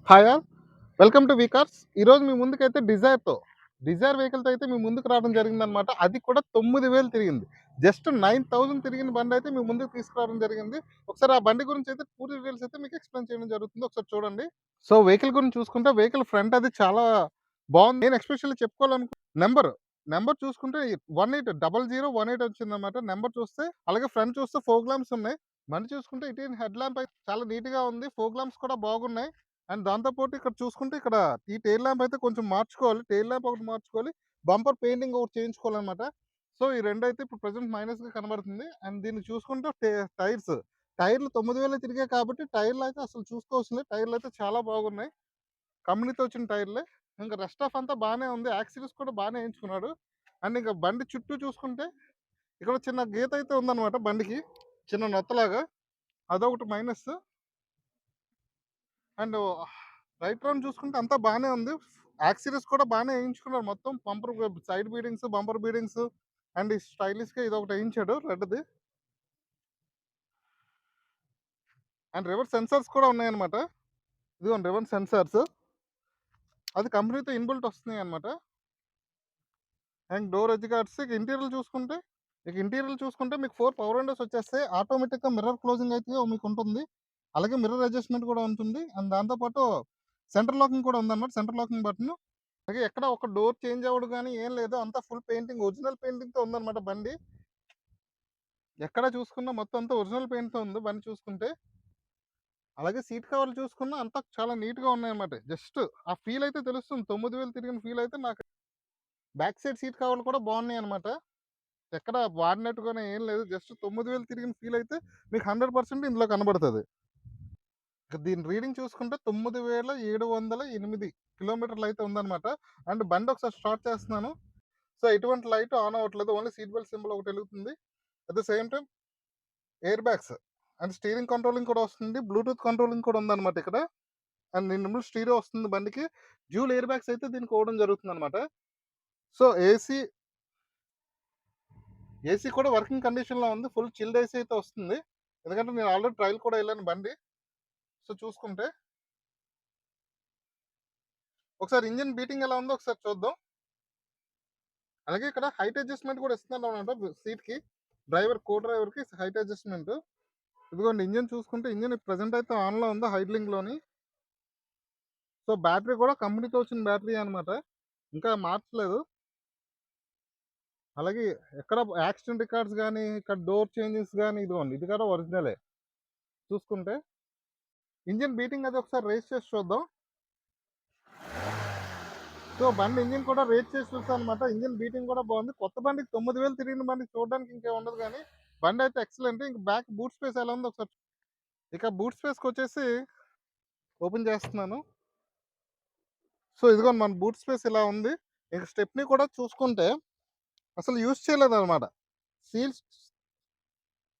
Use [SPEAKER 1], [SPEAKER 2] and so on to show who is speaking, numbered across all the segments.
[SPEAKER 1] Hi all. Welcome to Vcars. ఈరోజు మీ ముందుకైతే డిజైర్ వెహికల్‌తో అయితే మీ ముందుకు రావడం జరిగిందనమాట. అది కూడా 9,000 తిరిగింది. జస్ట్ 9,000 తిరిగిన బండయితే మీ ముందుకు తీసుకురావడం జరిగింది. ఒకసారి ఆ బండి గురించి అయితే పూర్తి డీటెయిల్స్ అయితే మీకు ఎక్స్‌ప్లెయిన్ చేయడం జరుగుతుంది. ఒకసారి చూడండి. సో, వెహికల్ గురించి చూసుకుంటే వెహికల్ ఫ్రంట్ అది చాలా బావుంది. నేను ఎస్పెషల్లీ నంబర్, నంబర్ చూసుకుంటే 180018 వచ్చిందనమాట. నంబర్ చూస్తే అలాగే ఫ్రంట్ చూస్తే ఫోగ్ లాంప్స్ ఉన్నాయి. బండి చూసుకుంటే ఇటీన్ హెడ్ ల్యాంప్ అయితే చాలా నీట్‌గా ఉంది. ఫోగ్ లాంప్స్ కూడా బాగున్నాయి. అండ్ దాంతో పాటు ఇక్కడ చూసుకుంటే ఇక్కడ ఈ టెయిల్ ల్యాంప్ అయితే కొంచెం మార్చుకోవాలి. టెయిల్ ల్యాంప్ ఒకటి మార్చుకోవాలి. బంపర్ పెయింటింగ్ ఒకటి చేయించుకోవాలనమాట. సో, ఈ రెండైతే ఇప్పుడు ప్రెజెంట్ మైనస్‌గా కనబడుతుంది. అండ్ దీన్ని చూసుకుంటే టైర్స్, టైర్‌లు 9,000 తిరిగాయి కాబట్టి టైర్‌లయితే అసలు చూసుకోవాల్సిన లేదు. టైర్‌లయితే చాలా బాగున్నాయి. కంపెనీతో వచ్చిన టైర్‌లే. ఇంక రెస్ట్ ఆఫ్ అంతా బానే ఉంది. యాక్సిరీస్ కూడా బానే ఏయించుకున్నాడు. అండ్ ఇంక బండి చుట్టూ చూసుకుంటే ఇక్కడ చిన్న గీత అయితే ఉందనమాట బండికి. చిన్న నొత్తలాగా. అదొకటి మైనస్. అండ్ రైట్ రౌండ్ చూసుకుంటే అంతా బానే ఉంది. యాక్సిరీస్ కూడా బానే ఏయించుకున్నారు మొత్తం. Side beadings, bumper beadings and ఈ స్టైలిష్‌గా ఇదొకటి ఏయించాడు రెడ్‌ది. అండ్ రివర్స్ సెన్సార్స్ కూడా ఉన్నాయన్నమాట. ఇదిగోండి రివర్స్ సెన్సార్స్. అది కంపెనీతో ఇన్‌బిల్ట్ వస్తున్నాయన్నమాట. And door edge guards. ఇక ఇంటీరియర్‌లు చూసుకుంటే మీకు 4 పవర్ విండోస్ వచ్చేస్తాయి. ఆటోమేటిక్‌గా మిర్రర్ క్లోజింగ్ అయితే మీకుంటుంది. అలాగే మిర్రర్ అడ్జస్ట్‌మెంట్ కూడా ఉంటుంది. అండ్ దాంతో పాటు సెంటర్ లాకింగ్ కూడా ఉందన్నమాట. Centre locking button. అలాగే ఎక్కడ ఒక డోర్ చేంజ్ అవ్వడు గానీ ఏం లేదు. అంతా ఫుల్ పెయింటింగ్ ఒరిజినల్ పెయింటింగ్‌తో ఉందన్నమాట బండి. ఎక్కడ చూసుకున్నా మొత్తం అంతా ఒరిజినల్ పెయింట్‌తో ఉంది బండి చూసుకుంటే. అలాగే సీట్ కవర్లు చూసుకున్నా అంతా చాలా నీట్‌గా ఉన్నాయన్నమాట. జస్ట్ ఆ ఫీల్ అయితే తెలుస్తుంది. 9,000 తిరిగిన ఫీల్ అయితే నాకు బ్యాక్ సైడ్ సీట్ కవర్లు కూడా బాగున్నాయన్నమాట. ఎక్కడ వాడినట్టుగానే ఏం లేదు. జస్ట్ 9,000 తిరిగిన ఫీల్ అయితే మీకు 100% ఇందులో కనబడతది. ఇక దీని రీడింగ్ చూసుకుంటే 9,708 కిలోమీటర్లు అయితే ఉందన్నమాట. అండ్ బండి ఒకసారి స్టార్ట్ చేస్తున్నాను. సో, ఎటువంటి లైట్ ఆన్ అవ్వట్లేదు. ఓన్లీ సీట్ బెల్ట్ సింబల్ ఒకటి వెలుగుతుంది. At the same time air bags and steering controlling కూడా వస్తుంది. బ్లూటూత్ కంట్రోలింగ్ కూడా ఉందన్నమాట ఇక్కడ. అండ్ దీని స్టీరియో వస్తుంది బండికి. డ్యూయల్ ఎయిర్ బ్యాగ్స్ అయితే దీనికి ఇవ్వడం జరుగుతుందన్నమాట. సో, ఏసీ కూడా వర్కింగ్ కండిషన్‌లో ఉంది. ఫుల్ చిల్డ్ ఏసీ అయితే వస్తుంది. ఎందుకంటే నేను ఆల్రెడీ ట్రయల్ కూడా ఎళ్ళాను బండి. సో, చూసుకుంటే ఒకసారి ఇంజిన్ బీటింగ్ ఎలా ఉందో ఒకసారి చూద్దాం. అలాగే ఇక్కడ హైట్ అడ్జస్ట్‌మెంట్ కూడా ఇస్తున్నారన్నమాట సీట్‌కి. కో డ్రైవర్‌కి హైట్ అడ్జస్ట్‌మెంట్. ఇదిగోండి ఇంజిన్ చూసుకుంటే ఇంజిన్ ప్రెజెంట్ అయితే ఆన్‌లో ఉంది హైడ్లింగ్‌లోని. సో, బ్యాటరీ కూడా కంపెనీతో వచ్చిన బ్యాటరీయే అనమాట. ఇంకా మార్చలేదు. అలాగే ఎక్కడ యాక్సిడెంట్ రికార్డ్స్ గానీ, ఇక్కడ డోర్ చేంజెస్ గానీ ఇదిగోండి ఇది కూడా ఒరిజినలే. చూసుకుంటే ఇంజిన్ బీటింగ్ అది ఒకసారి రేస్ చేసి చూద్దాం. సో, బండి ఇంజిన్ కూడా రేస్ చేసి చూసానన్నమాట. ఇంజిన్ బీటింగ్ కూడా బాగుంది. కొత్త బండికి 9,000 తిరిగిన బండికి చూడడానికి ఇంకేం ఉండదు గానీ, బండయితే ఎక్సలెంట్. ఇంక బ్యాక్ బూట్ స్పేస్ ఎలా ఉందో ఒకసారి ఇక బూట్ స్పేస్‌కొచ్చేసి ఓపెన్ చేస్తున్నాను. సో, ఇదిగోండి మన బూట్ స్పేస్ ఇలా ఉంది. ఇక స్టెప్నీ కూడా చూసుకుంటే అసలు యూజ్ చేయలేదన్నమాట. సీల్స్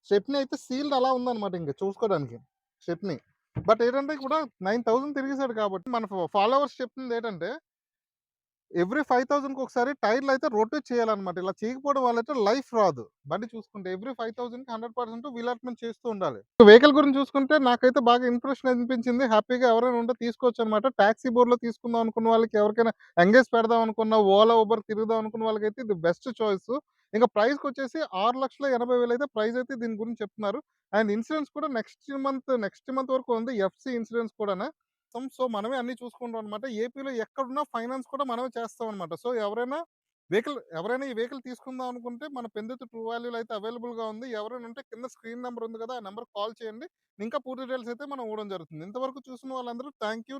[SPEAKER 1] స్టెప్నీ అయితే సీల్డ్ అలా ఉందన్నమాట ఇంక చూసుకోవడానికి స్టెప్నీ. బట్ ఏంటంటే కూడా 9,000 తిరిగేసాడు కాబట్టి మన ఫాలోవర్స్ చెప్తుంది ఏంటంటే ఎవ్రీ 5,000కి ఒకసారి టైర్లు అయితే రొటేట్ చేయాలన్నమాట. ఇలా చేయకపోవడం వల్ల అయితే లైఫ్ రాదు. బండి చూసుకుంటే ఎవ్రీ 5,000కి 100% వీల్ అలైన్‌మెంట్ చేస్తూ ఉండాలి. వెహికల్ గురించి చూసుకుంటే నాకైతే బాగా ఇంప్రెషన్ అనిపించింది. హ్యాపీగా ఎవరైనా ఉంటే తీసుకోవచ్చనమాట. టాక్సీ బోర్డ్‌లో తీసుకుందాం అనుకున్న వాళ్ళకి, ఎవరికైనా ఎంగేజ్ పెడదాం అనుకున్న, ఓలా, ఊబర్ తిరుగుదాం అనుకున్న వాళ్ళకైతే ఇది బెస్ట్ చాయిస్. ఇంక ప్రైస్‌కొచ్చేసి 6,80,000 అయితే ప్రైస్ అయితే దీని గురించి చెప్తున్నారు. అండ్ ఇన్సూరెన్స్ కూడా నెక్స్ట్ మంత్ వరకు ఉంది. ఎఫ్‌సి ఇన్సూరెన్స్ కూడానా. సో, మనమే అన్నీ చూసుకుంటాం అనమాట. ఏపీలో ఎక్కడున్నా ఫైనాన్స్ కూడా మనమే చేస్తామనమాట. సో, ఎవరైనా ఈ వెహికల్ తీసుకుందాం అనుకుంటే మన పెందుర్తి ట్రూ వాల్యూలో అయితే అవైలబుల్‌గా ఉంది. ఎవరైనా ఉంటే కింద స్క్రీన్ నంబర్ ఉంది కదా! ఆ నంబర్‌కి కాల్ చేయండి. ఇంకా పూర్తి డీటెయిల్స్ అయితే మనం ఇవ్వడం జరుగుతుంది. ఇంతవరకు చూసిన వాళ్ళందరూ థాంక్ యూ.